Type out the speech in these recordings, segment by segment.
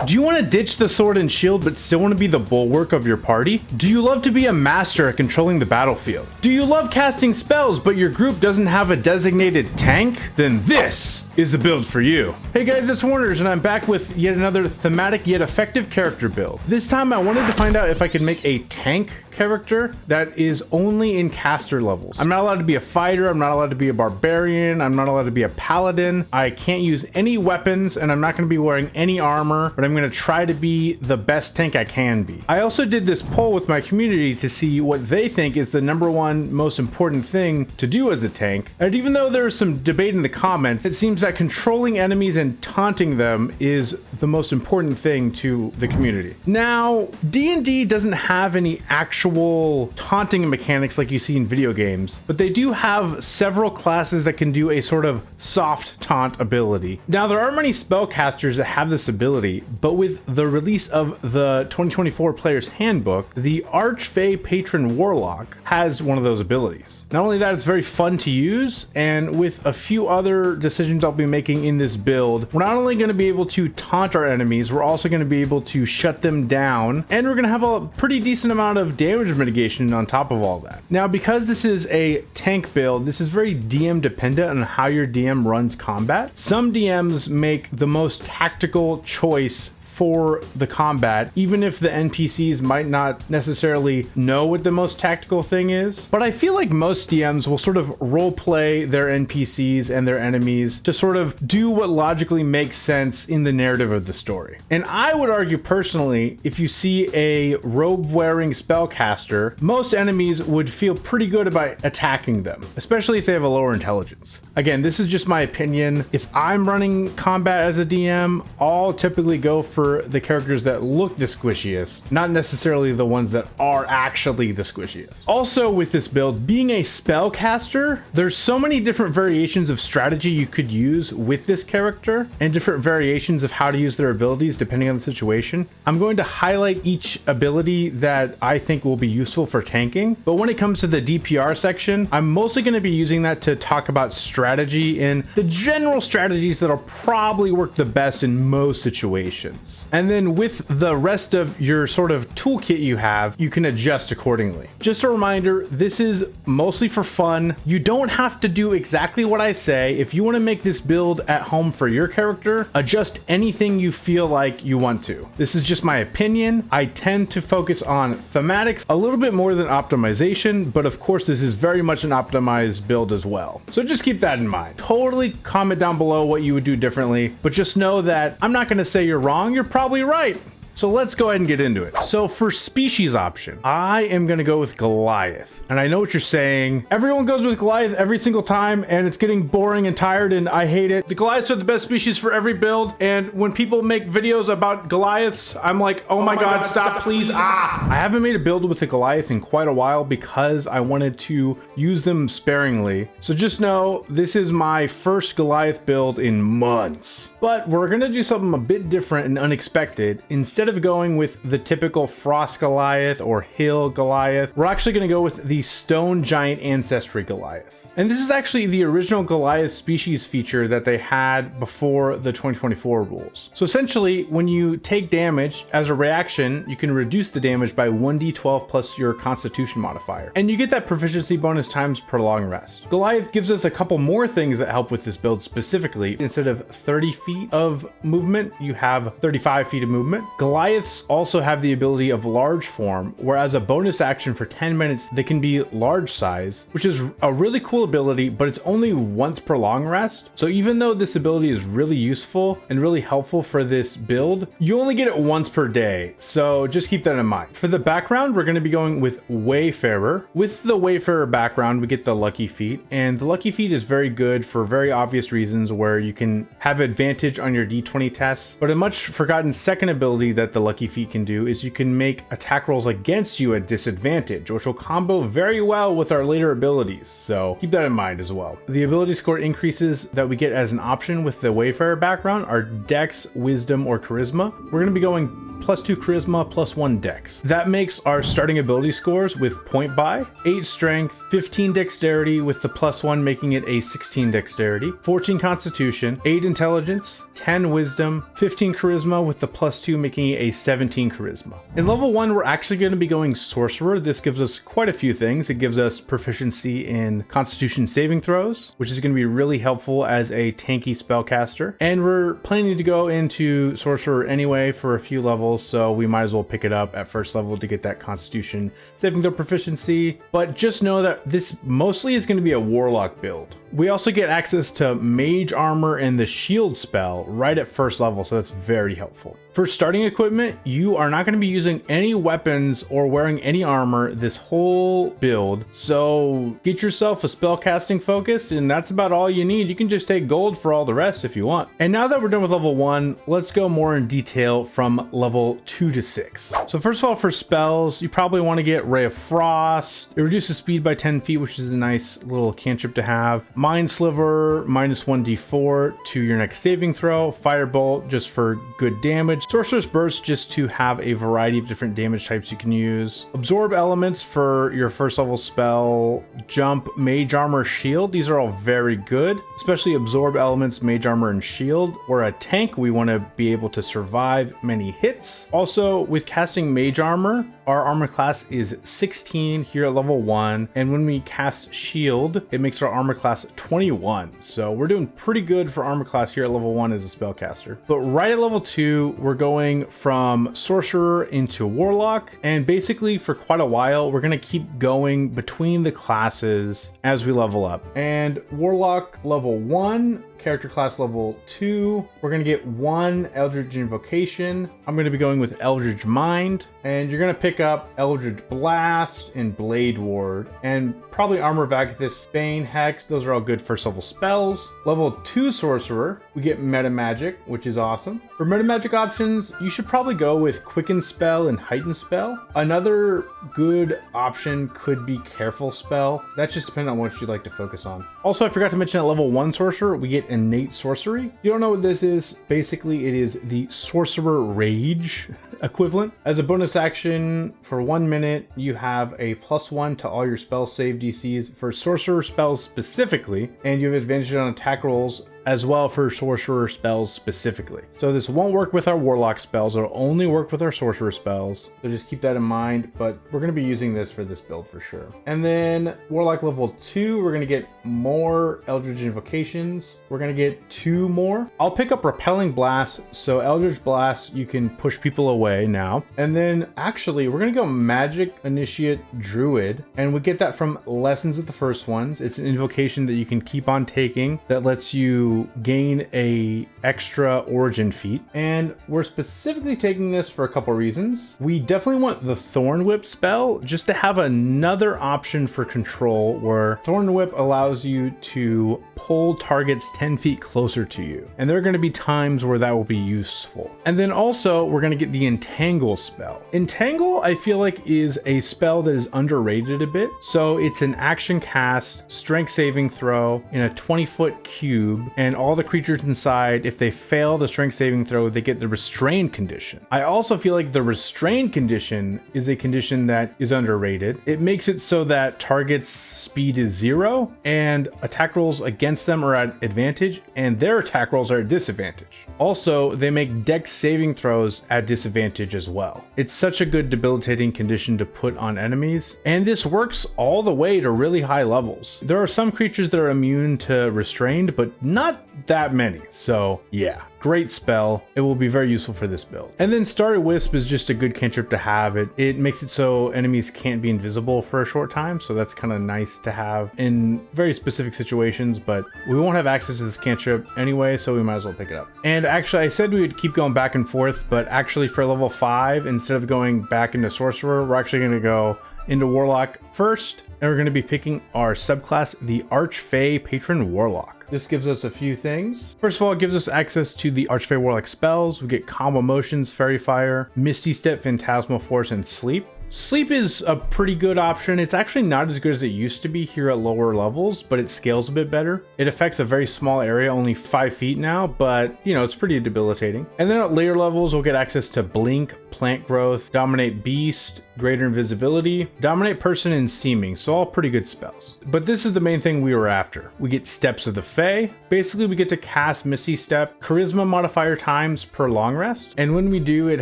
Do you want to ditch the sword and shield but still want to be the bulwark of your party? Do you love to be a master at controlling the battlefield? Do you love casting spells but your group doesn't have a designated tank? Then this is the build for you. Hey guys, it's Warners and I'm back with yet another thematic yet effective character build. This time I wanted to find out if I could make a tank character that is only in caster levels. I'm not allowed to be a fighter, I'm not allowed to be a barbarian, I'm not allowed to be a paladin, I can't use any weapons, and I'm not going to be wearing any armor, but I'm going to try to be the best tank I can be. I also did this poll with my community to see what they think is the #1 most important thing to do as a tank, and even though there was some debate in the comments, it seems that controlling enemies and taunting them is the most important thing to the community. Now, D&D doesn't have any actual taunting mechanics like you see in video games, but they do have several classes that can do a sort of soft taunt ability. Now, there aren't many spellcasters that have this ability, but with the release of the 2024 Player's Handbook, the Archfey patron warlock has one of those abilities. Not only that, it's very fun to use, and with a few other decisions I'll be making in this build, we're not only going to be able to taunt our enemies, we're also going to be able to shut them down, and we're going to have a pretty decent amount of damage mitigation on top of all that. Now, because this is a tank build, this is very DM dependent on how your DM runs combat. Some DMs make the most tactical choice for the combat, even if the NPCs might not necessarily know what the most tactical thing is. But I feel like most DMs will sort of role play their NPCs and their enemies to sort of do what logically makes sense in the narrative of the story. And I would argue personally, if you see a robe-wearing spellcaster, most enemies would feel pretty good about attacking them, especially if they have a lower intelligence. Again, this is just my opinion. If I'm running combat as a DM, I'll typically go for the characters that look the squishiest, not necessarily the ones that are actually the squishiest. Also, with this build, being a spellcaster, there's so many different variations of strategy you could use with this character and different variations of how to use their abilities depending on the situation. I'm going to highlight each ability that I think will be useful for tanking, but when it comes to the DPR section, I'm mostly going to be using that to talk about strategy and the general strategies that'll probably work the best in most situations. And then with the rest of your sort of toolkit you have, you can adjust accordingly. Just a reminder, this is mostly for fun. You don't have to do exactly what I say. If you want to make this build at home for your character, adjust anything you feel like you want to. This is just my opinion. I tend to focus on thematics a little bit more than optimization, but of course this is very much an optimized build as well. So just keep that in mind. Totally comment down below what you would do differently, but just know that I'm not going to say you're wrong. You're probably right. So let's go ahead and get into it. So for species option, I am going to go with Goliath. And I know what you're saying. Everyone goes with Goliath every single time and it's getting boring and tired and I hate it. The Goliaths are the best species for every build. And when people make videos about Goliaths, I'm like, oh my God, stop, please. I haven't made a build with a Goliath in quite a while because I wanted to use them sparingly. So just know this is my first Goliath build in months. But we're going to do something a bit different and unexpected. Instead of going with the typical Frost Goliath or Hill Goliath, we're actually going to go with the Stone Giant Ancestry Goliath. And this is actually the original Goliath species feature that they had before the 2024 rules. So essentially, when you take damage, as a reaction, you can reduce the damage by 1d12 plus your Constitution modifier. And you get that proficiency bonus times per long rest. Goliath gives us a couple more things that help with this build specifically. Instead of 30 feet of movement, you have 35 feet of movement. Goliaths also have the ability of large form, where as a bonus action for 10 minutes, they can be large size, which is a really cool ability, but it's only once per long rest. So even though this ability is really useful and really helpful for this build, you only get it once per day. So just keep that in mind. For the background, we're going to be going with Wayfarer. With the Wayfarer background, we get the Lucky Feet, and the Lucky Feet is very good for very obvious reasons where you can have advantage on your D20 tests. But a much forgotten second ability that the Lucky Feet can do is you can make attack rolls against you at disadvantage, which will combo very well with our later abilities. So keep that in mind as well. The ability score increases that we get as an option with the Wayfarer background are Dex, Wisdom, or Charisma. We're going to be going +2 charisma, +1 dex. That makes our starting ability scores with point buy, 8 strength, 15 dexterity with the +1 making it a 16 dexterity, 14 constitution, 8 intelligence, 10 wisdom, 15 charisma with the +2 making it a 17 charisma. In level 1, we're actually going to be going sorcerer. This gives us quite a few things. It gives us proficiency in constitution saving throws, which is going to be really helpful as a tanky spellcaster. And we're planning to go into sorcerer anyway for a few levels, so we might as well pick it up at first level to get that constitution saving throw proficiency. But just know that this mostly is going to be a warlock build. We also get access to mage armor and the shield spell right at first level, so that's very helpful. For starting equipment, you are not going to be using any weapons or wearing any armor this whole build, so get yourself a spellcasting focus, and that's about all you need. You can just take gold for all the rest if you want. And now that we're done with level 1, let's go more in detail from level 2 to 6. So first of all, for spells, you probably want to get Ray of Frost. It reduces speed by 10 feet, which is a nice little cantrip to have. Mind Sliver, -1d4 to your next saving throw. Firebolt, just for good damage. Sorcerer's Burst, just to have a variety of different damage types you can use. Absorb Elements for your first level spell. Jump, Mage Armor, Shield. These are all very good, especially Absorb Elements, Mage Armor, and Shield. We're a tank, we want to be able to survive many hits. Also, with casting Mage Armor, our armor class is 16 here at level 1, and when we cast Shield, it makes our armor class 21. So we're doing pretty good for armor class here at level 1 as a spellcaster. But right at level 2, we're going from sorcerer into warlock, and basically for quite a while, we're going to keep going between the classes as we level up. And warlock level 1, character class level 2, we're going to get 1 Eldritch Invocation. I'm going to be going with Eldritch Mind, and you're going to pick up Eldritch Blast and Blade Ward, and probably Armor of Agathis, Bane, Hex. Those are all good first level spells. Level 2 sorcerer, we get Meta Magic, which is awesome. For Meta Magic options, you should probably go with Quicken Spell and Heighten Spell. Another good option could be Careful Spell. That's just depending on what you'd like to focus on. Also, I forgot to mention at level 1 sorcerer, we get Innate Sorcery. If you don't know what this is, basically it is the Sorcerer Rage equivalent. As a bonus action, for 1 minute, you have a +1 to all your spell save DCs for sorcerer spells specifically, and you have advantage on attack rolls as well for sorcerer spells specifically. So this won't work with our warlock spells, it'll only work with our sorcerer spells. So just keep that in mind, but we're going to be using this for this build for sure. And then warlock level 2, we're going to get more Eldritch Invocations. We're going to get 2 more. I'll pick up Repelling Blast, so Eldritch Blast, you can push people away now. And then actually, we're going to go Magic Initiate Druid, and we get that from Lessons at the First Ones. It's an invocation that you can keep on taking that lets you gain a extra origin feat, and we're specifically taking this for a couple reasons. We definitely want the Thorn Whip spell just to have another option for control, where Thorn Whip allows you to pull targets 10 feet closer to you, and there are going to be times where that will be useful. And then also we're going to get the Entangle spell. Entangle, I feel like, is a spell that is underrated a bit. So it's an action cast, strength saving throw in a 20-foot cube, and all the creatures inside, if they fail the strength saving throw, they get the restrained condition. I also feel like the restrained condition is a condition that is underrated. It makes it so that targets' speed is 0 and attack rolls against them are at advantage and their attack rolls are at disadvantage. Also, they make dex saving throws at disadvantage as well. It's such a good debilitating condition to put on enemies, and this works all the way to really high levels. There are some creatures that are immune to restrained, but not that many. So yeah, great spell. It will be very useful for this build. And then Starry Wisp is just a good cantrip to have. It makes it so enemies can't be invisible for a short time, so that's kind of nice to have in very specific situations, but we won't have access to this cantrip anyway, so we might as well pick it up. And actually, I said we would keep going back and forth, but actually for level 5, instead of going back into Sorcerer, we're actually going to go into Warlock first, and we're going to be picking our subclass, the Archfey Patron Warlock. This gives us a few things. First of all, it gives us access to the Archfey Warlock spells. We get Calm Emotions, Fairy Fire, Misty Step, Phantasmal Force, and Sleep. Sleep is a pretty good option. It's actually not as good as it used to be here at lower levels, but it scales a bit better. It affects a very small area, only 5 feet now, but you know, it's pretty debilitating. And then at later levels, we'll get access to Blink, Plant Growth, Dominate Beast, Greater Invisibility, Dominate Person, and Seeming, so all pretty good spells. But this is the main thing we were after. We get Steps of the Fae. Basically, we get to cast Misty Step, Charisma modifier times per long rest, and when we do, it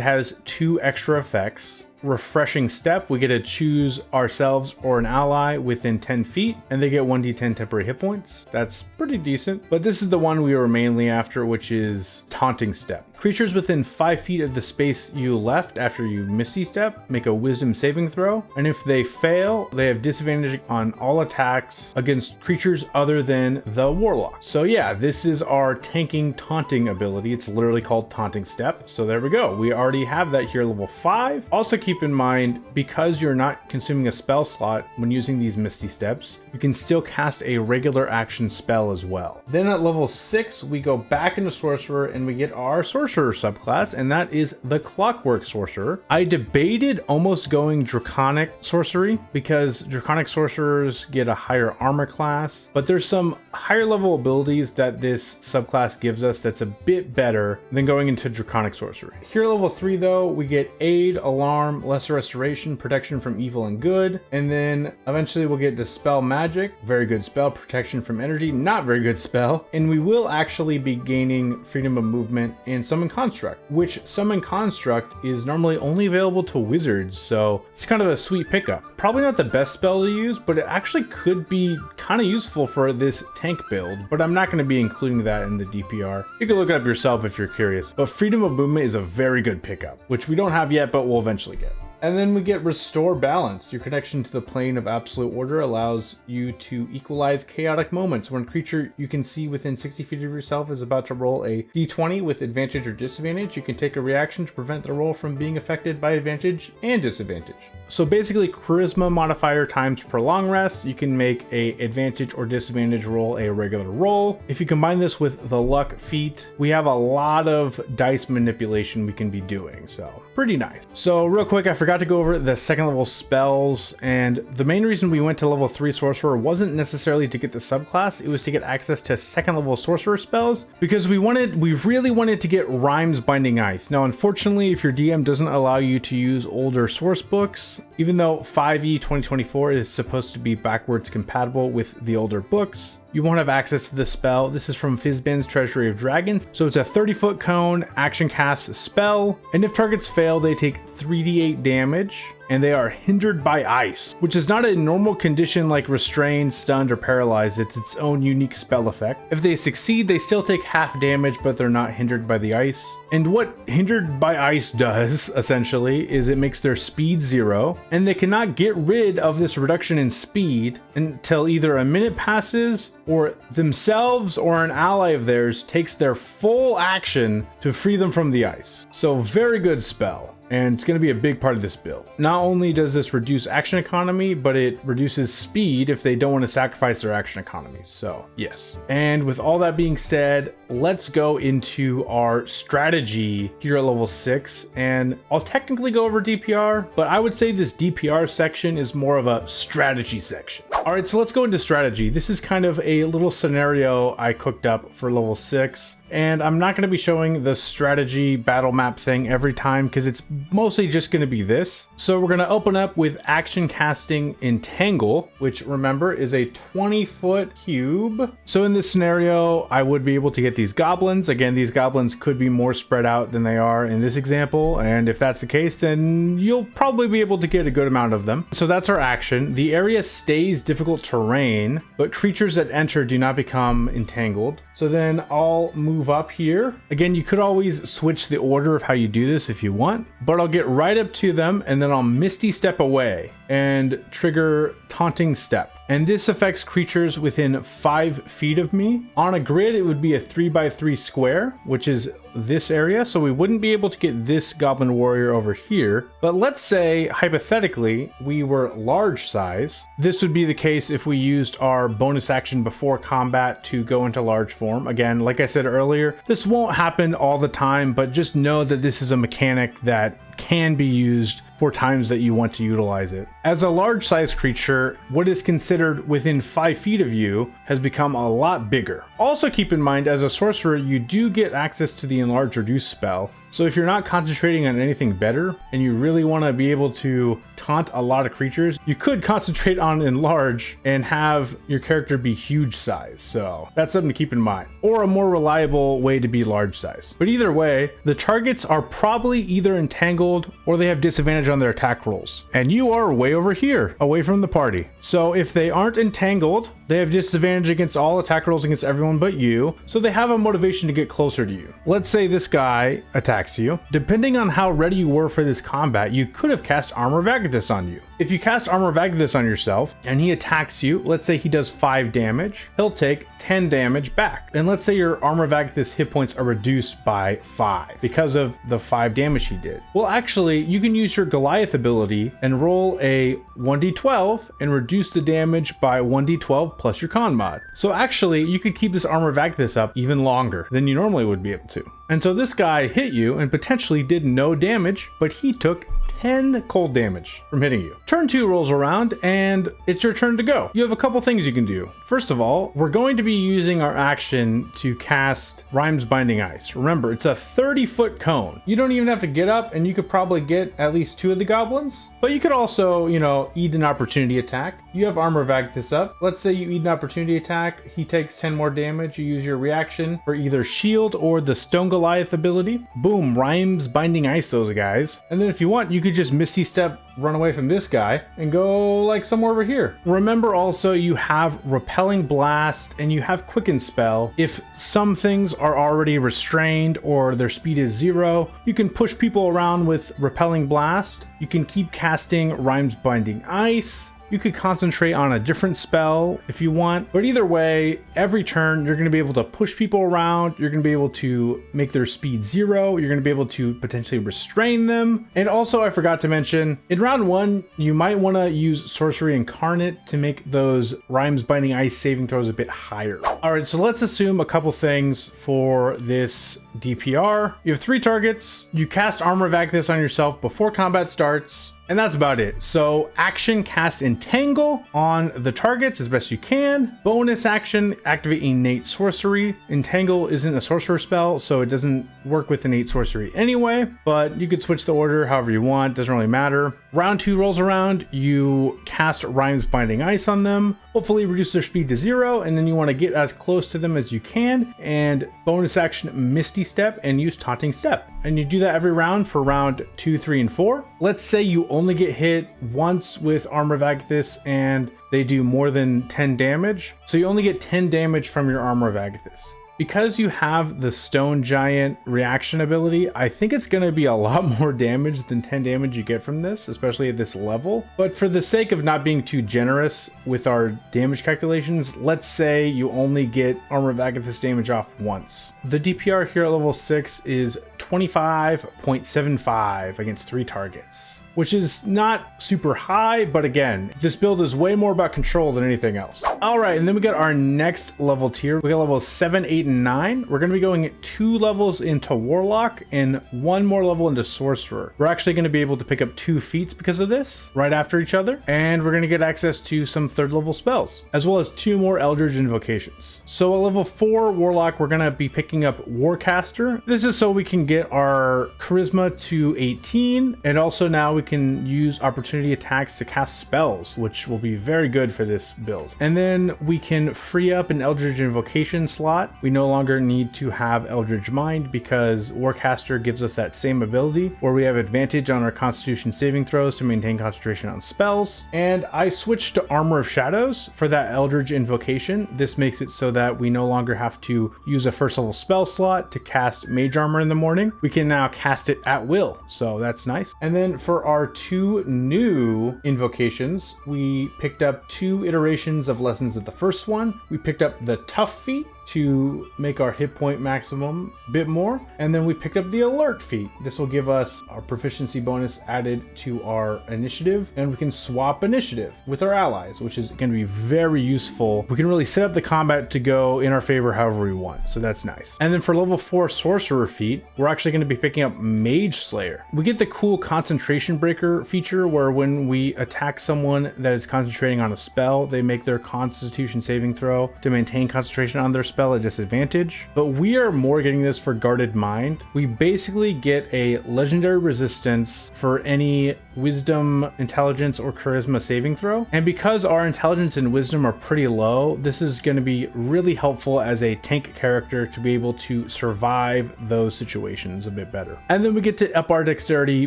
has 2 extra effects. Refreshing Step, we get to choose ourselves or an ally within 10 feet, and they get 1d10 temporary hit points. That's pretty decent, but this is the one we were mainly after, which is Taunting Step. Creatures within 5 feet of the space you left after you Misty Step make a Wisdom saving throw, and if they fail, they have disadvantage on all attacks against creatures other than the warlock. So yeah, this is our tanking taunting ability. It's literally called Taunting Step. So there we go. We already have that here, level 5. Also keep in mind, because you're not consuming a spell slot when using these Misty Steps, you can still cast a regular action spell as well. Then at level 6, we go back into Sorcerer and we get our Sorcerer subclass, and that is the Clockwork Sorcerer. I debated almost going Draconic Sorcery because Draconic Sorcerers get a higher armor class, but there's some higher level abilities that this subclass gives us that's a bit better than going into Draconic Sorcery. Here at level 3 though, we get Aid, Alarm, Lesser Restoration, Protection from Evil and Good, and then eventually we'll get Dispel Magic, very good spell, Protection from Energy, not very good spell, and we will actually be gaining Freedom of Movement and Summon Construct, which Summon Construct is normally only available to wizards, so it's kind of a sweet pickup. Probably not the best spell to use, but it actually could be kind of useful for this tank build, but I'm not going to be including that in the DPR. You can look it up yourself if you're curious, but Freedom of Movement is a very good pickup, which we don't have yet, but we'll eventually get. And then we get Restore Balance. Your connection to the plane of absolute order allows you to equalize chaotic moments. When a creature you can see within 60 feet of yourself is about to roll a d20 with advantage or disadvantage, you can take a reaction to prevent the roll from being affected by advantage and disadvantage. So basically, Charisma modifier times per long rest, you can make a advantage or disadvantage roll a regular roll. If you combine this with the luck feat, we have a lot of dice manipulation we can be doing, so pretty nice. So real quick, I forgot to go over the second level spells, and the main reason we went to level 3 Sorcerer wasn't necessarily to get the subclass, it was to get access to second level Sorcerer spells, because we really wanted to get Rhymes Binding Ice. Now unfortunately, if your DM doesn't allow you to use older source books, even though 5e 2024 is supposed to be backwards compatible with the older books, you won't have access to this spell. This is from Fizban's Treasury of Dragons. So it's a 30-foot cone action cast spell, and if targets fail, they take 3d8 damage, and they are hindered by ice, which is not a normal condition like restrained, stunned, or paralyzed. It's its own unique spell effect. If they succeed, they still take half damage, but they're not hindered by the ice. And what hindered by ice does, essentially, is it makes their speed 0, and they cannot get rid of this reduction in speed until either a minute passes or themselves or an ally of theirs takes their full action to free them from the ice. So very good spell. And it's going to be a big part of this build. Not only does this reduce action economy, but it reduces speed if they don't want to sacrifice their action economy. So yes. And with all that being said, let's go into our strategy here at level 6. And I'll technically go over DPR, but I would say this DPR section is more of a strategy section. All right, so let's go into strategy. This is kind of a little scenario I cooked up for level 6. And I'm not going to be showing the strategy battle map thing every time because it's mostly just going to be this. So we're going to open up with action casting Entangle, which remember is a 20-foot cube. So in this scenario, I would be able to get these goblins. Again, these goblins could be more spread out than they are in this example. And if that's the case, then you'll probably be able to get a good amount of them. So that's our action. The area stays difficult terrain, but creatures that enter do not become entangled. So then I'll move up here. Again, you could always switch the order of how you do this if you want, but I'll get right up to them and then I'll Misty Step away and trigger Taunting Step. And this affects creatures within 5 feet of me. On a grid, it would be a 3x3 square, which is this area. So we wouldn't be able to get this Goblin Warrior over here. But let's say, hypothetically, we were large size. This would be the case if we used our bonus action before combat to go into large form. Again, like I said earlier, this won't happen all the time, but just know that this is a mechanic that can be used for times that you want to utilize it. As a large size creature, what is considered within 5 feet of you has become a lot bigger. Also keep in mind, as a sorcerer, you do get access to the enlarge reduce spell. So if you're not concentrating on anything better and you really want to be able to taunt a lot of creatures, you could concentrate on enlarge and have your character be huge size. So that's something to keep in mind, or a more reliable way to be large size. But either way, the targets are probably either entangled or they have disadvantage on their attack rolls. And you are way over here, away from the party. So if they aren't entangled, they have disadvantage against all attack rolls against everyone but you. So they have a motivation to get closer to you. Let's say this guy attacks you. Depending on how ready you were for this combat, you could have cast Armor of Agathis on you. If you cast Armor of Agathis on yourself and he attacks you, let's say he does 5 damage, he'll take 10 damage back. And let's say your Armor of Agathis hit points are reduced by 5 because of the 5 damage he did. Well, actually, you can use your Goliath ability and roll a 1d12 and reduce the damage by 1d12 plus your con mod. So actually, you could keep this Armor of Agathis up even longer than you normally would be able to. And so this guy hit you and potentially did no damage, but he took 10 cold damage from hitting you. Turn 2 rolls around and it's your turn to go. You have a couple things you can do. First of all, we're going to be using our action to cast Rhyme's Binding Ice. Remember, it's a 30-foot cone. You don't even have to get up, and you could probably get at least 2 of the goblins. But you could also, eat an opportunity attack. You have Armor of Agathis up. Let's say you eat an opportunity attack. He takes 10 more damage. You use your reaction for either shield or the Stone Goliath ability. Boom, Rhyme's Binding Ice those guys. And then if you want, you could just Misty Step, run away from this guy and go like somewhere over here. Remember also, you have Repelling Blast and you have Quicken Spell. If some things are already restrained or their speed is 0, you can push people around with Repelling Blast. You can keep casting Rhyme's Binding Ice. You could concentrate on a different spell if you want, but either way, every turn you're going to be able to push people around. You're going to be able to make their speed 0. You're going to be able to potentially restrain them. And also, I forgot to mention, in round 1, you might want to use Sorcery Incarnate to make those Rhyme's Binding Ice saving throws a bit higher. All right, so let's assume a couple things for this DPR. You have 3 targets. You cast Armor of Agathis on yourself before combat starts. And that's about it. So action, cast Entangle on the targets as best you can. Bonus action, activate Innate Sorcery. Entangle isn't a sorcerer spell, so it doesn't work with Innate Sorcery anyway, but you could switch the order however you want, doesn't really matter. Round 2 rolls around, you cast Rhyme's Binding Ice on them, hopefully reduce their speed to 0, and then you want to get as close to them as you can, and bonus action Misty Step and use Taunting Step. And you do that every round for round 2, 3, and 4. Let's say you only get hit once with Armor of Agathis and they do more than 10 damage. So you only get 10 damage from your Armor of Agathis. Because you have the Stone Giant reaction ability, I think it's going to be a lot more damage than 10 damage you get from this, especially at this level. But for the sake of not being too generous with our damage calculations, let's say you only get Armor of Agathis damage off once. The DPR here at level 6 is 25.75 against 3 targets, which is not super high, but again, this build is way more about control than anything else. All right, and then we got our next level tier. We got levels 7, 8, and 9. We're gonna be going 2 levels into Warlock and 1 more level into Sorcerer. We're actually gonna be able to pick up 2 feats because of this, right after each other, and we're gonna get access to some 3rd level spells, as well as 2 more Eldritch Invocations. So at level 4 Warlock, we're gonna be picking up Warcaster. This is so we can get our Charisma to 18, and also now we can use opportunity attacks to cast spells, which will be very good for this build. And then we can free up an Eldritch Invocation slot. We no longer need to have Eldritch Mind because Warcaster gives us that same ability where we have advantage on our Constitution saving throws to maintain concentration on spells. And I switched to Armor of Shadows for that Eldritch Invocation. This makes it so that we no longer have to use a 1st level spell slot to cast Mage Armor in the morning. We can now cast it at will, so that's nice. And then for our 2 new invocations, we picked up 2 iterations of Lessons of the first one. We picked up the Tough Feat to make our hit point maximum a bit more. And then we picked up the alert feat. This will give us our proficiency bonus added to our initiative, and we can swap initiative with our allies, which is going to be very useful. We can really set up the combat to go in our favor however we want, so that's nice. And then for level 4 sorcerer feat, we're actually going to be picking up Mage Slayer. We get the cool concentration breaker feature where when we attack someone that is concentrating on a spell, they make their constitution saving throw to maintain concentration on their spell at disadvantage. But we are more getting this for guarded mind. We basically get a legendary resistance for any wisdom, intelligence, or charisma saving throw. And because our intelligence and wisdom are pretty low, this is going to be really helpful as a tank character to be able to survive those situations a bit better. And then we get to up our dexterity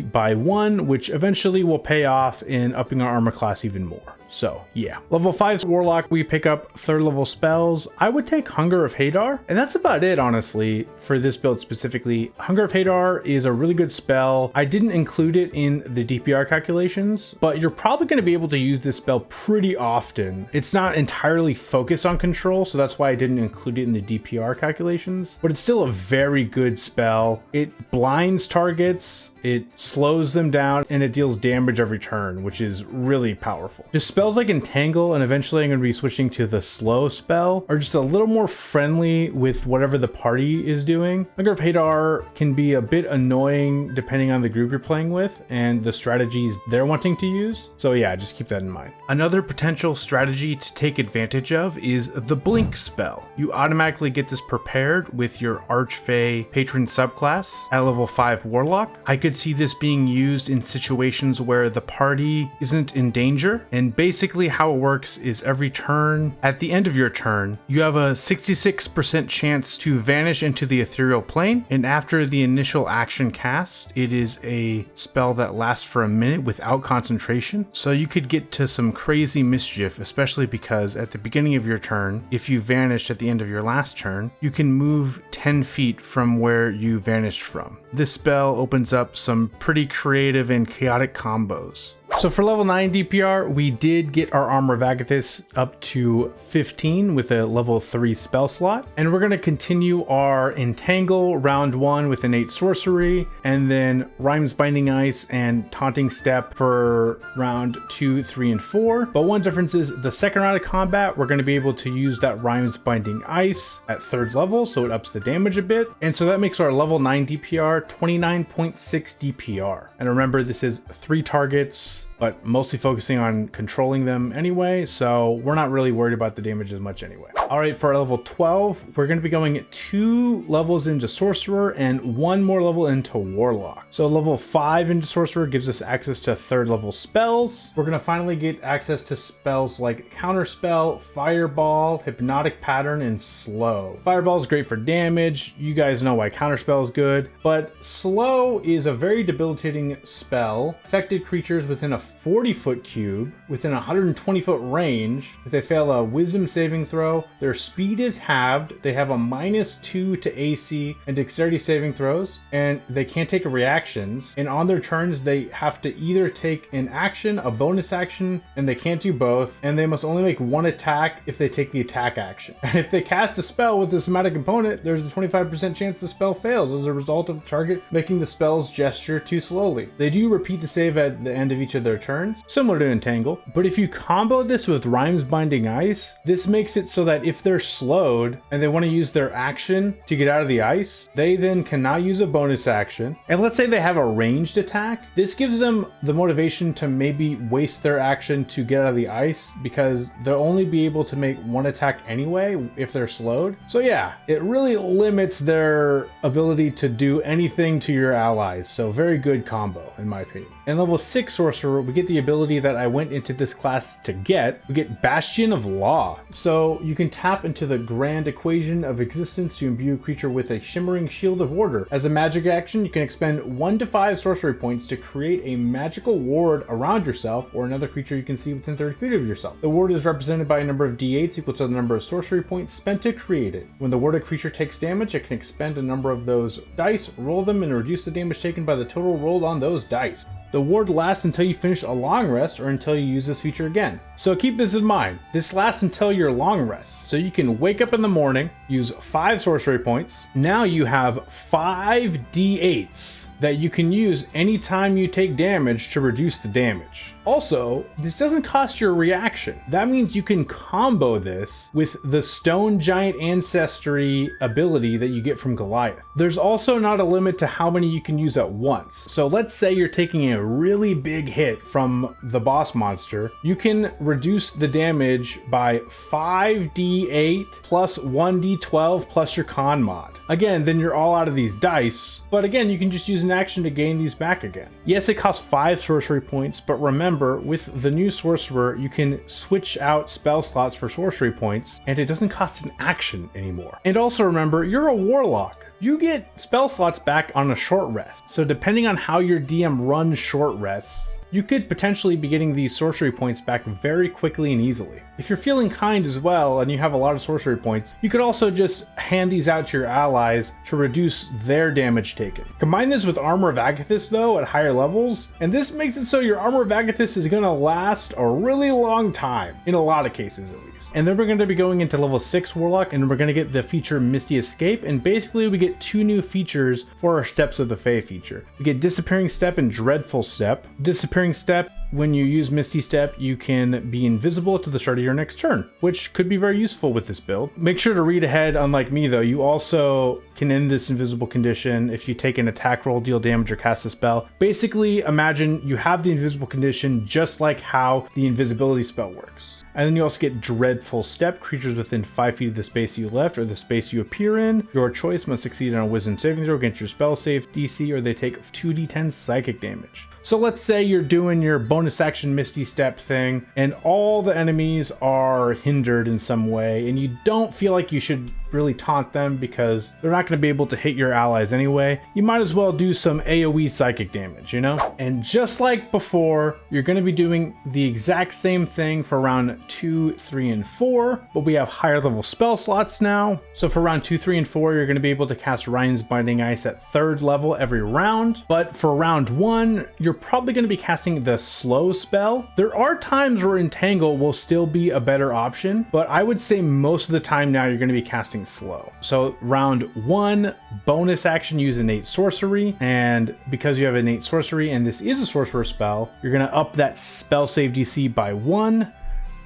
by 1, which eventually will pay off in upping our armor class even more. So yeah, level 5 warlock, we pick up 3rd level spells. I would take Hunger of Hadar, and that's about it, honestly, for this build specifically. Hunger of Hadar is a really good spell. I didn't include it in the DPR calculations, but you're probably going to be able to use this spell pretty often. It's not entirely focused on control, so that's why I didn't include it in the DPR calculations, but it's still a very good spell. It blinds targets, it slows them down, and it deals damage every turn, which is really powerful. Just spells like Entangle, and eventually I'm going to be switching to the slow spell, are just a little more friendly with whatever the party is doing. Hunger of Hadar can be a bit annoying depending on the group you're playing with and the strategies they're wanting to use. So yeah, just keep that in mind. Another potential strategy to take advantage of is the Blink spell. You automatically get this prepared with your Archfey patron subclass at level 5 warlock. I could see this being used in situations where the party isn't in danger, and basically how it works is every turn, at the end of your turn, you have a 66% chance to vanish into the ethereal plane, and after the initial action cast, it is a spell that lasts for a minute without concentration, so you could get to some crazy mischief, especially because at the beginning of your turn, if you vanished at the end of your last turn, you can move 10 feet from where you vanished from. This spell opens up some pretty creative and chaotic combos. So for level 9 DPR, we did get our Armor of Agathis up to 15 with a level 3 spell slot. And we're going to continue our Entangle round 1 with innate sorcery, and then Rhymes Binding Ice and Taunting Step for round 2, 3, and 4. But one difference is the second round of combat, we're going to be able to use that Rhymes Binding Ice at 3rd level, so it ups the damage a bit. And so that makes our level 9 DPR 29.6 DPR. And remember, this is 3 targets, but mostly focusing on controlling them anyway, so we're not really worried about the damage as much anyway. All right, for our level 12, we're going to be going 2 levels into Sorcerer and 1 more level into Warlock. So level 5 into Sorcerer gives us access to 3rd level spells. We're going to finally get access to spells like Counterspell, Fireball, Hypnotic Pattern, and Slow. Fireball is great for damage. You guys know why Counterspell is good, but Slow is a very debilitating spell. Affected creatures within a 40-foot cube within a 120-foot range. If they fail a wisdom saving throw, their speed is halved. They have a -2 to AC and dexterity saving throws, and they can't take reactions. And on their turns, they have to either take an action, a bonus action, and they can't do both. And they must only make 1 attack if they take the attack action. And if they cast a spell with a somatic component, there's a 25% chance the spell fails as a result of the target making the spell's gesture too slowly. They do repeat the save at the end of each of their turns, similar to Entangle. But if you combo this with Rhymes Binding Ice, this makes it so that if they're slowed and they want to use their action to get out of the ice, they then cannot use a bonus action. And let's say they have a ranged attack, this gives them the motivation to maybe waste their action to get out of the ice, because they'll only be able to make 1 attack anyway if they're slowed. So yeah, it really limits their ability to do anything to your allies. So very good combo in my opinion. In level 6 Sorcerer, we get the ability that I went into this class to get. We get Bastion of Law. So you can tap into the grand equation of existence to imbue a creature with a shimmering shield of order. As a magic action, you can expend 1 to 5 sorcery points to create a magical ward around yourself or another creature you can see within 30 feet of yourself. The ward is represented by a number of d8s equal to the number of sorcery points spent to create it. When the warded creature takes damage, it can expend a number of those dice, roll them, and reduce the damage taken by the total rolled on those dice. The ward lasts until you finish a long rest or until you use this feature again. So keep this in mind. This lasts until your long rest. So you can wake up in the morning, use 5 sorcery points. Now you have 5 d8s that you can use anytime you take damage to reduce the damage. Also, this doesn't cost your reaction. That means you can combo this with the Stone Giant Ancestry ability that you get from Goliath. There's also not a limit to how many you can use at once. So let's say you're taking a really big hit from the boss monster. You can reduce the damage by 5d8 plus 1d12 plus your con mod. Again, then you're all out of these dice, but again, you can just use an action to gain these back again. Yes, it costs 5 sorcery points, but remember, with the new sorcerer, you can switch out spell slots for sorcery points, and it doesn't cost an action anymore. And also remember, you're a warlock. You get spell slots back on a short rest. So depending on how your DM runs short rests, you could potentially be getting these sorcery points back very quickly and easily. If you're feeling kind as well and you have a lot of sorcery points, you could also just hand these out to your allies to reduce their damage taken. Combine this with Armor of Agathis though at higher levels, and this makes it so your Armor of Agathis is gonna last a really long time, in a lot of cases at least. And then we're going to be going into level 6 Warlock, and we're going to get the feature Misty Escape, and basically we get 2 new features for our Steps of the Fae feature. We get Disappearing Step and Dreadful Step. Disappearing Step, when you use Misty Step, you can be invisible to the start of your next turn, which could be very useful with this build. Make sure to read ahead, unlike me though. You also can end this invisible condition if you take an attack roll, deal damage, or cast a spell. Basically, imagine you have the invisible condition just like how the invisibility spell works. And then you also get Dreadful Step. Creatures within 5 feet of the space you left or the space you appear in, your choice, must succeed on a wisdom saving throw against your spell save DC, or they take 2d10 psychic damage. So let's say you're doing your bonus action Misty Step thing and all the enemies are hindered in some way and you don't feel like you should really taunt them because they're not going to be able to hit your allies anyway. You might as well do some AoE psychic damage, you know? And just like before, you're going to be doing the exact same thing for round 2, 3, and 4, but we have higher level spell slots now. So for round 2, 3, and 4, you're going to be able to cast Ryan's Binding Ice at 3rd level every round. But for round 1, you're probably going to be casting the slow spell. There are times where Entangle will still be a better option, but I would say most of the time now you're going to be casting slow. So round 1, bonus action, use innate sorcery, and because you have innate sorcery and this is a sorcerer spell, you're going to up that spell save DC by 1,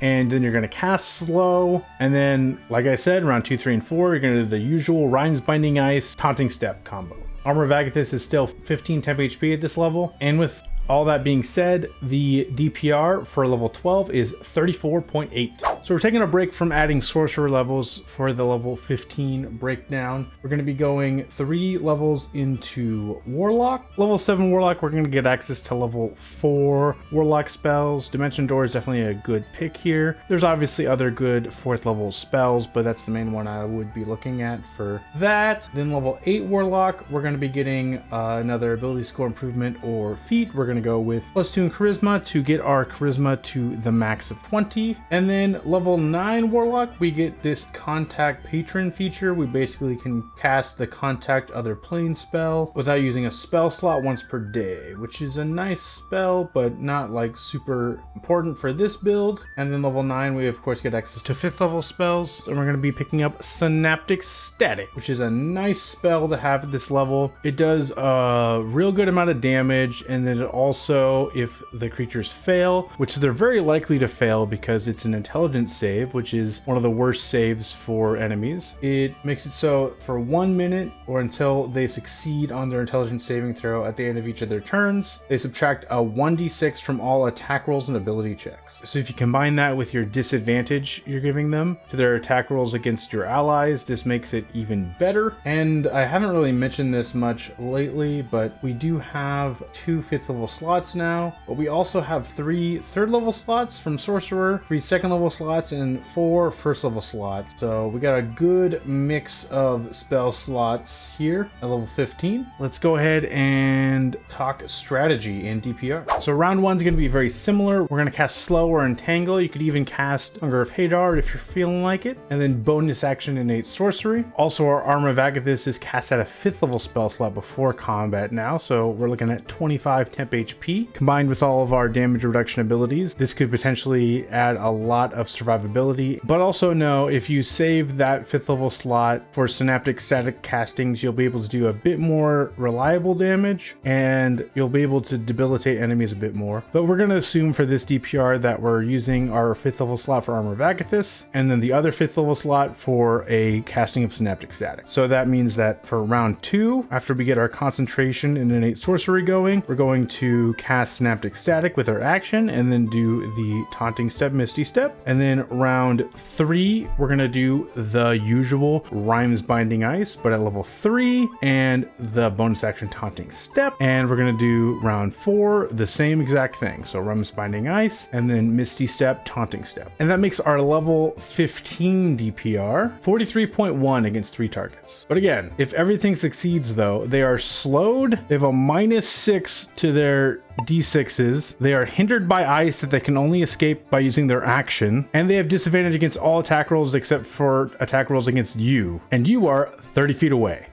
and then you're going to cast slow, and then like I said, round 2, 3, and 4, you're going to do the usual Ryan's Binding Ice, Taunting Step combo. Armor of Agathis is still 15 temp HP at this level, and with all that being said, the DPR for level 12 is 34.8. So we're taking a break from adding sorcerer levels for the level 15 breakdown. We're going to be going 3 levels into Warlock. Level 7 Warlock, we're going to get access to level 4 Warlock spells. Dimension Door is definitely a good pick here. There's obviously other good 4th level spells, but that's the main one I would be looking at for that. Then level 8 Warlock, we're going to be getting another ability score improvement or feat. We're going to go with +2 in charisma to get our charisma to the max of 20. And then level 9 Warlock, we get this Contact Patron feature. We basically can cast the Contact Other Plane spell without using a spell slot once per day, which is a nice spell, but not like super important for this build. And then level 9, we of course get access to 5th level spells, and we're going to be picking up Synaptic Static, which is a nice spell to have at this level. It does a real good amount of damage, and then it also, if the creatures fail, which they're very likely to fail because it's an intelligence save, which is one of the worst saves for enemies, it makes it so for 1 minute or until they succeed on their intelligence saving throw at the end of each of their turns, they subtract a 1d6 from all attack rolls and ability checks. So if you combine that with your disadvantage you're giving them to their attack rolls against your allies, this makes it even better. And I haven't really mentioned this much lately, but we do have 2 5th level slots now, but we also have 3 3rd level slots from sorcerer, 3 2nd level slots slots and 4 first level slots. So we got a good mix of spell slots here at level 15. Let's go ahead and talk strategy in DPR. So round 1 is going to be very similar. We're going to cast Slow or Entangle. You could even cast Hunger of Hadar if you're feeling like it. And then bonus action innate sorcery. Also, our Armor of Agathis is cast at a 5th level spell slot before combat now. So we're looking at 25 temp HP. Combined with all of our damage reduction abilities, this could potentially add a lot of survivability. But also know if you save that 5th level slot for Synaptic Static castings, you'll be able to do a bit more reliable damage and you'll be able to debilitate enemies a bit more. But we're going to assume for this DPR that we're using our 5th level slot for Armor of Agathis and then the other 5th level slot for a casting of Synaptic Static. So that means that for round 2, after we get our concentration and innate sorcery going, we're going to cast Synaptic Static with our action and then do the Taunting Step, Misty Step. And then round 3, we're going to do the usual Rhymes Binding Ice, but at level 3 and the bonus action Taunting Step. And we're going to do round 4, the same exact thing. So Rhymes Binding Ice and then Misty Step, Taunting Step. And that makes our level 15 DPR 43.1 against 3 targets. But again, if everything succeeds though, they are slowed. They have a -6 to their D6s. They are hindered by ice that they can only escape by using their action. And they have disadvantage against all attack rolls except for attack rolls against you. And you are 30 feet away.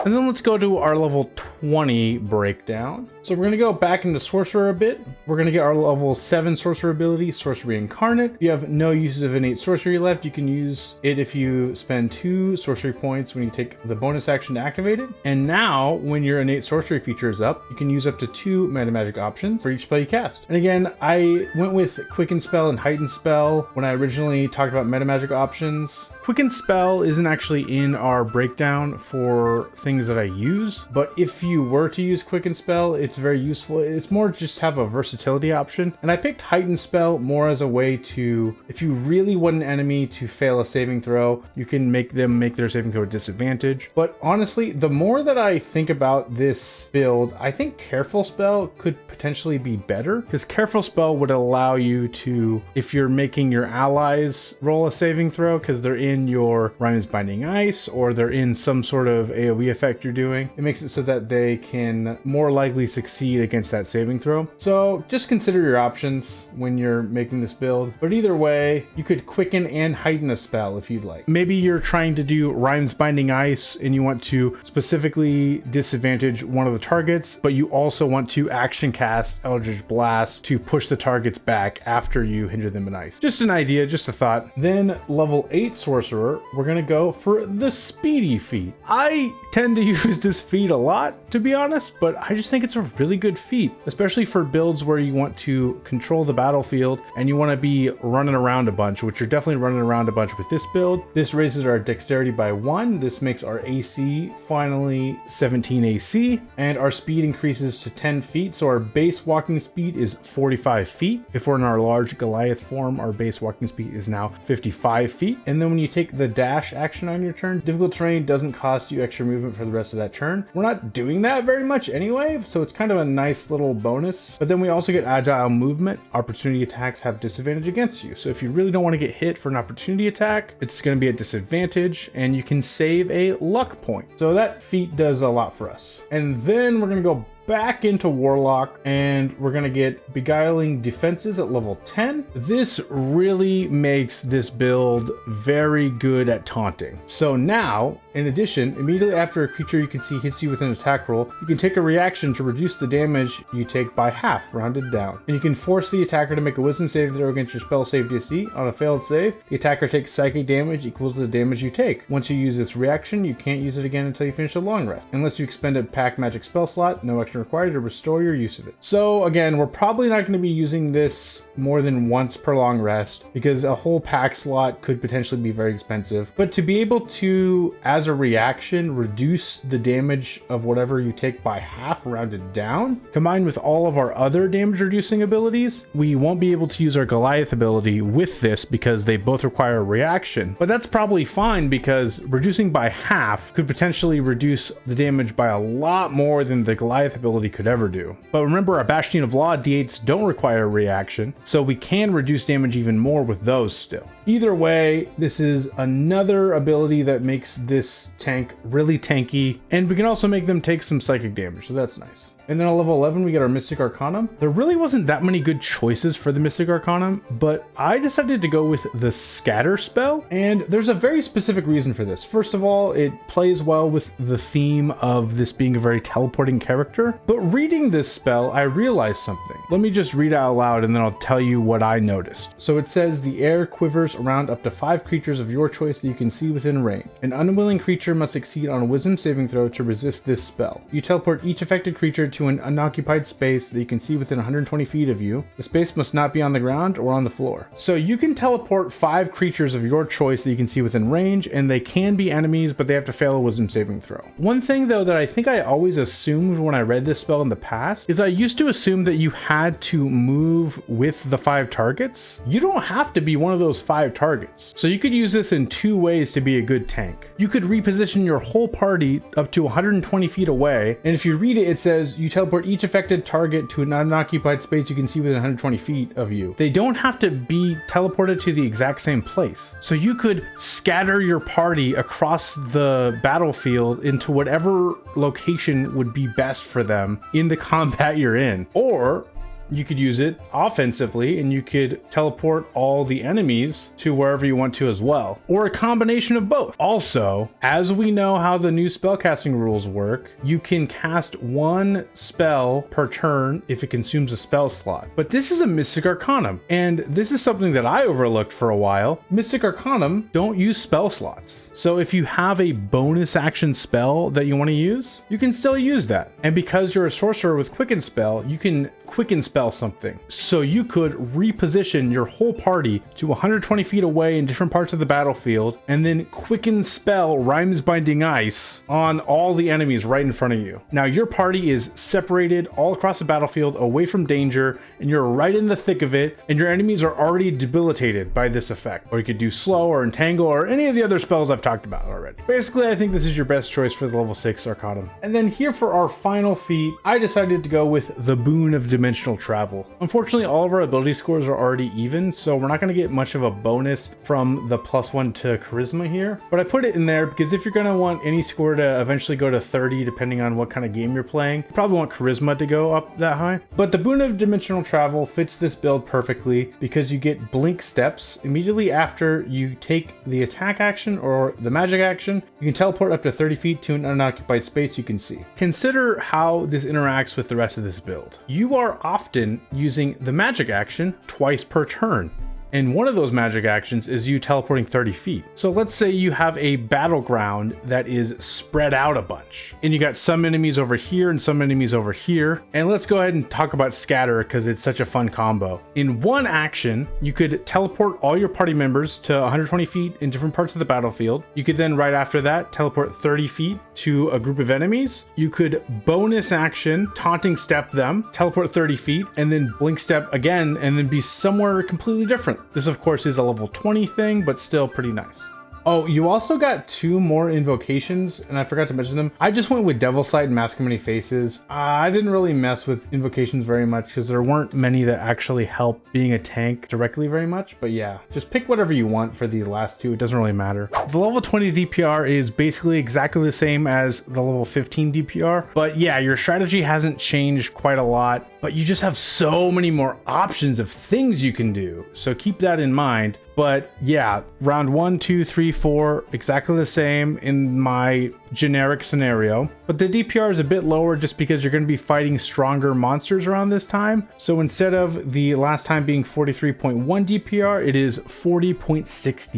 And then let's go to our level 20 breakdown. So we're going to go back into Sorcerer a bit. We're going to get our level 7 Sorcerer ability, Sorcery Incarnate. If you have no uses of innate sorcery left, you can use it if you spend 2 sorcery points when you take the bonus action to activate it. And now, when your innate sorcery feature is up, you can use up to 2 meta magic options for each spell you cast. And again, I went with Quicken Spell and Heighten Spell when I originally talked about meta magic options. Quicken Spell isn't actually in our breakdown for things that I use, but if you were to use Quicken Spell, it's very useful. It's more just have a versatility option. And I picked Heighten Spell more as a way to, if you really want an enemy to fail a saving throw, you can make them make their saving throw a disadvantage. But honestly, the more that I think about this build, I think Careful Spell could potentially be better, because Careful Spell would allow you to, if you're making your allies roll a saving throw because they're in your Rhymes Binding Ice or they're in some sort of AoE effect you're doing, it makes it so that they can more likely succeed against that saving throw. So just consider your options when you're making this build. But either way, you could quicken and heighten a spell if you'd like. Maybe you're trying to do Rhymes Binding Ice and you want to specifically disadvantage one of the targets, but you also want to action cast Eldritch Blast to push the targets back after you hinder them in ice. Just an idea, just a thought. Then level 8 Sorcerer, we're gonna go for the Speedy feat. I tend to use this feat a lot, to be honest, but I just think it's a really good feat, especially for builds where you want to control the battlefield and you want to be running around a bunch, which you're definitely running around a bunch with this build. This raises our dexterity by 1. This makes our AC finally 17 AC, and our speed increases to 10 feet. So our base walking speed is 45 feet. If we're in our large Goliath form, our base walking speed is now 55 feet. And then when you take the dash action on your turn, difficult terrain doesn't cost you extra movement for the rest of that turn. We're not doing that very much anyway, so it's kind of a nice little bonus. But then we also get agile movement. Opportunity attacks have disadvantage against you. So if you really don't want to get hit for an opportunity attack, it's going to be a disadvantage and you can save a luck point. So that feat does a lot for us. And then we're going to go back into Warlock and we're gonna get Beguiling Defenses at level 10. This really makes this build very good at taunting. So now, in addition, immediately after a creature you can see hits you with an attack roll, you can take a reaction to reduce the damage you take by half, rounded down. And you can force the attacker to make a wisdom saving throw against your spell save DC. On a failed save, the attacker takes psychic damage equal to the damage you take. Once you use this reaction, you can't use it again until you finish a long rest. Unless you expend a pack magic spell slot, no extra required to restore your use of it. So again, we're probably not going to be using this more than once per long rest because a whole pack slot could potentially be very expensive. But to be able to, as a reaction, reduce the damage of whatever you take by half, rounded down, combined with all of our other damage reducing abilities, we won't be able to use our Goliath ability with this because they both require a reaction. But that's probably fine because reducing by half could potentially reduce the damage by a lot more than the Goliath ability could ever do. But remember, our Bastion of Law D8s don't require a reaction, so we can reduce damage even more with those still. Either way, this is another ability that makes this tank really tanky, and we can also make them take some psychic damage, so that's nice. And then on level 11, we get our Mystic Arcanum. There really wasn't that many good choices for the Mystic Arcanum, but I decided to go with the Scatter spell, and there's a very specific reason for this. First of all, it plays well with the theme of this being a very teleporting character, but reading this spell, I realized something. Let me just read it out loud and then I'll tell you what I noticed. So it says, the air quivers around up to 5 creatures of your choice that you can see within range. An unwilling creature must succeed on a wisdom saving throw to resist this spell. You teleport each affected creature to an unoccupied space that you can see within 120 feet of you. The space must not be on the ground or on the floor. So you can teleport 5 creatures of your choice that you can see within range, and they can be enemies, but they have to fail a wisdom saving throw. One thing though that I think I always assumed when I read this spell in the past is I used to assume that you had to move with the 5 targets. You don't have to be one of those 5 targets. So you could use this in 2 ways to be a good tank. You could reposition your whole party up to 120 feet away, and if you read it, it says you teleport each affected target to an unoccupied space you can see within 120 feet of you. They don't have to be teleported to the exact same place. So you could scatter your party across the battlefield into whatever location would be best for them in the combat you're in. Or you could use it offensively and you could teleport all the enemies to wherever you want to as well, or a combination of both. Also, as we know how the new spellcasting rules work, you can cast 1 spell per turn if it consumes a spell slot. But this is a Mystic Arcanum, and this is something that I overlooked for a while. Mystic Arcanum don't use spell slots. So if you have a bonus action spell that you want to use, you can still use that. And because you're a sorcerer with Quicken Spell, you can Quicken Spell something. So you could reposition your whole party to 120 feet away in different parts of the battlefield, and then Quicken Spell Rhymes Binding Ice on all the enemies right in front of you. Now your party is separated all across the battlefield away from danger, and you're right in the thick of it, and your enemies are already debilitated by this effect. Or you could do Slow or Entangle or any of the other spells I've talked about already. Basically, I think this is your best choice for the level 6 Arcanum. And then here for our final feat, I decided to go with the Boon of Dimensional Travel. Unfortunately, all of our ability scores are already even, so we're not going to get much of a bonus from the +1 to Charisma here, but I put it in there because if you're going to want any score to eventually go to 30, depending on what kind of game you're playing, you probably want Charisma to go up that high. But the Boon of Dimensional Travel fits this build perfectly because you get blink steps immediately after you take the attack action or the magic action. You can teleport up to 30 feet to an unoccupied space you can see. Consider how this interacts with the rest of this build. You are often using the magic action twice per turn. And one of those magic actions is you teleporting 30 feet. So let's say you have a battleground that is spread out a bunch, and you got some enemies over here and some enemies over here. And let's go ahead and talk about Scatter because it's such a fun combo. In one action, you could teleport all your party members to 120 feet in different parts of the battlefield. You could then right after that teleport 30 feet to a group of enemies. You could bonus action Taunting Step them, teleport 30 feet, and then blink step again, and then be somewhere completely different. This of course is a level 20 thing, but still pretty nice. Oh, you also got 2 more invocations, and I forgot to mention them. I just went with Devil Sight and Mask of Many Faces. I didn't really mess with invocations very much because there weren't many that actually help being a tank directly very much. But yeah, just pick whatever you want for the last 2. It doesn't really matter. The level 20 DPR is basically exactly the same as the level 15 DPR. But yeah, your strategy hasn't changed quite a lot, but you just have so many more options of things you can do. So keep that in mind. But yeah, round 1, 2, 3, 4, exactly the same in my generic scenario. But the DPR is a bit lower just because you're going to be fighting stronger monsters around this time. So instead of the last time being 43.1 DPR, it is 40.6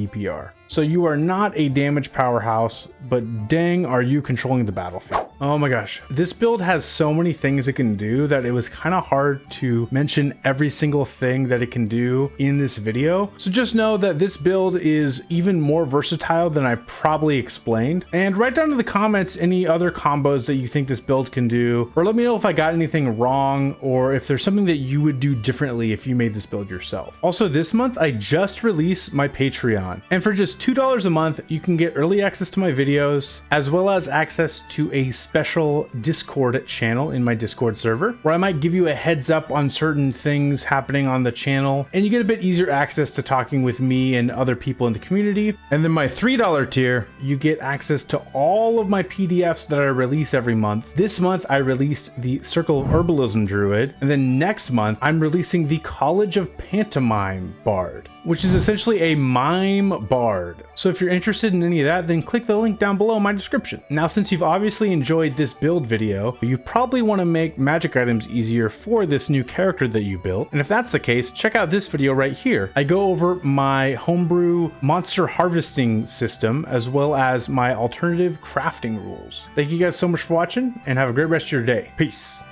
DPR. So you are not a damage powerhouse, but dang, are you controlling the battlefield. Oh my gosh, this build has so many things it can do that it was kind of hard to mention every single thing that it can do in this video. So just know that this build is even more versatile than I probably explained. And write down in the comments any other combos that you think this build can do, or let me know if I got anything wrong, or if there's something that you would do differently if you made this build yourself. Also, this month I just released my Patreon, and for just $2 a month, you can get early access to my videos, as well as access to a special Discord channel in my Discord server, where I might give you a heads up on certain things happening on the channel, and you get a bit easier access to talking with me and other people in the community. And then my $3 tier, you get access to all of my PDFs that I release every month. This month I released the Circle of Herbalism Druid, and then next month I'm releasing the College of Pantomime Bard, which is essentially a mime bard. So if you're interested in any of that, then click the link down below in my description. Now, since you've obviously enjoyed this build video, you probably want to make magic items easier for this new character that you built. And if that's the case, check out this video right here. I go over my homebrew monster harvesting system, as well as my alternative crafting rules. Thank you guys so much for watching, and have a great rest of your day. Peace.